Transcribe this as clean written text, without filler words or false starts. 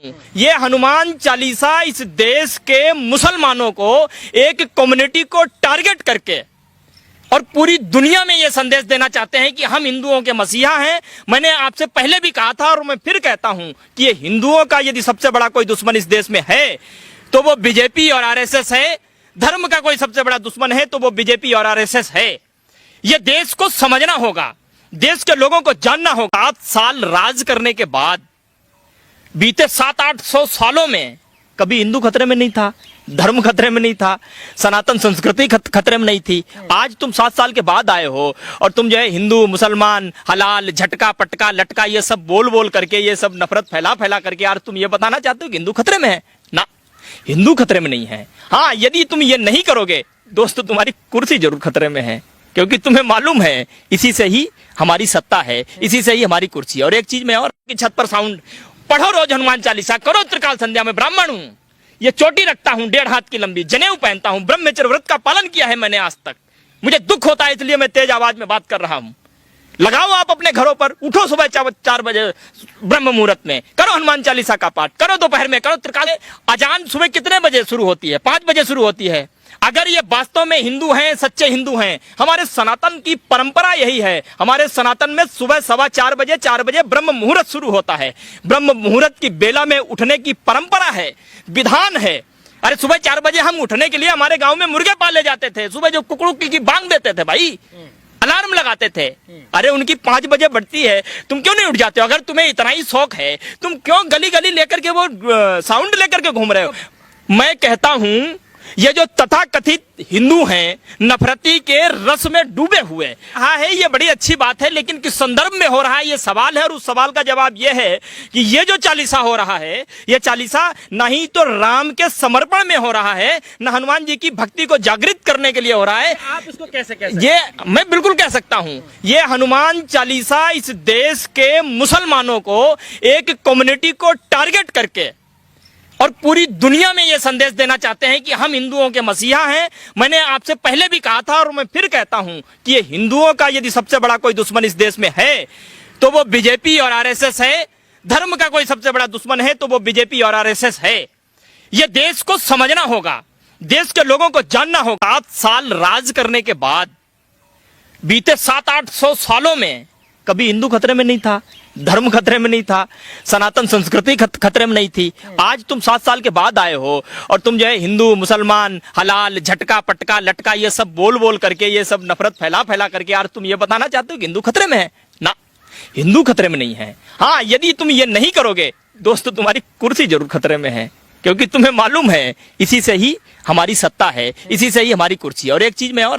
ये हनुमान चालीसा इस देश के मुसलमानों को, एक कम्युनिटी को टारगेट करके और पूरी दुनिया में ये संदेश देना चाहते हैं कि हम हिंदुओं के मसीहा हैं। मैंने आपसे पहले भी कहा था और मैं फिर कहता हूं कि ये हिंदुओं का यदि सबसे बड़ा कोई दुश्मन इस देश में है तो वो बीजेपी और आरएसएस है। धर्म का कोई सबसे बड़ा दुश्मन है तो वो बीजेपी और आरएसएस है। ये देश को समझना होगा, देश के लोगों को जानना होगा। 7 साल राज करने के बाद बीते 700-800 सालों में कभी हिंदू खतरे में नहीं था, धर्म खतरे में नहीं था, सनातन संस्कृति खतरे में नहीं थी। आज तुम 7 साल के बाद आए हो और तुम जो है हिंदू मुसलमान हलाल झटका पटका लटका ये सब बोल बोल करके, ये सब नफरत फैला फैला करके यार तुम ये बताना चाहते हो कि हिंदू खतरे में है ना। हिंदू खतरे में नहीं है। हाँ, यदि तुम ये नहीं करोगे दोस्तों तुम्हारी कुर्सी जरूर खतरे में है, क्योंकि तुम्हें मालूम है इसी से ही हमारी सत्ता है, इसी से ही हमारी कुर्सी है। और एक चीज मैं और की छत पर साउंड पढ़ो रोज हनुमान चालीसा, करो त्रिकाल संध्या में। ब्राह्मण हूं, ये चोटी रखता हूं 1.5 हाथ की लंबी, जनेऊ पहनता हूं, ब्रह्मचर्य व्रत का पालन किया है मैंने आज तक। मुझे दुख होता है इसलिए मैं तेज आवाज में बात कर रहा हूं। लगाओ आप अपने घरों पर, उठो सुबह 4 बजे ब्रह्म मुहूर्त में, करो हनुमान चालीसा का पाठ, करो दोपहर में, करो त्रिकाल। अजान सुबह कितने बजे शुरू होती है? 5 बजे शुरू होती है। अगर ये वास्तव में हिंदू हैं, सच्चे हिंदू हैं, हमारे सनातन की परंपरा यही है। हमारे सनातन में सुबह 4:15 बजे 4 बजे ब्रह्म मुहूर्त शुरू होता है। ब्रह्म मुहूर्त की बेला में उठने की परंपरा है, विधान है। अरे सुबह 4 बजे हम उठने के लिए हमारे गांव में मुर्गे पाले जाते थे। सुबह जो कुकड़ू की बांग देते थे भाई, अलार्म लगाते थे। अरे उनकी 5 बजे बढ़ती है, तुम क्यों नहीं उठ जाते हो? अगर तुम्हें इतना ही शौक है, तुम क्यों गली गली लेकर के वो साउंड लेकर के घूम रहे हो? मैं कहता हूं ये जो तथाकथित हिंदू हैं, नफरती के रस में डूबे हुए। हाँ है, ये बड़ी अच्छी बात है, लेकिन किस संदर्भ में हो रहा है ये सवाल है। और उस सवाल का जवाब ये है कि ये जो चालीसा हो रहा है, ये चालीसा न ही तो राम के समर्पण में हो रहा है, न हनुमान जी की भक्ति को जागृत करने के लिए हो रहा है। आप इसको कैसे कह सकते? ये मैं बिल्कुल कह सकता हूं, ये हनुमान चालीसा इस देश के मुसलमानों को, एक कम्युनिटी को टारगेट करके और पूरी दुनिया में ये संदेश देना चाहते हैं कि हम हिंदुओं के मसीहा हैं। मैंने आपसे पहले भी कहा था और मैं फिर कहता हूं कि ये हिंदुओं का यदि सबसे बड़ा कोई दुश्मन इस देश में है तो वो बीजेपी और आरएसएस है। धर्म का कोई सबसे बड़ा दुश्मन है तो वो बीजेपी और आरएसएस है। ये देश को समझना होगा, देश के लोगों को जानना होगा। 7 साल राज करने के बाद बीते 700-800 सालों में कभी हिंदू खतरे में नहीं था, धर्म खतरे में नहीं था, सनातन संस्कृति खतरे में नहीं थी। आज तुम 7 साल के बाद आए हो और तुम जो है हिंदू मुसलमान हलाल झटका पटका लटका ये सब बोल बोल करके, ये सब नफरत फैला फैला करके यार तुम ये बताना चाहते हो कि हिंदू खतरे में है ना। हिंदू खतरे में नहीं है। हाँ, यदि तुम ये नहीं करोगे दोस्तों तुम्हारी कुर्सी जरूर खतरे में है, क्योंकि तुम्हें मालूम है इसी से ही हमारी सत्ता है, इसी से ही हमारी कुर्सी है। और एक चीज मैं और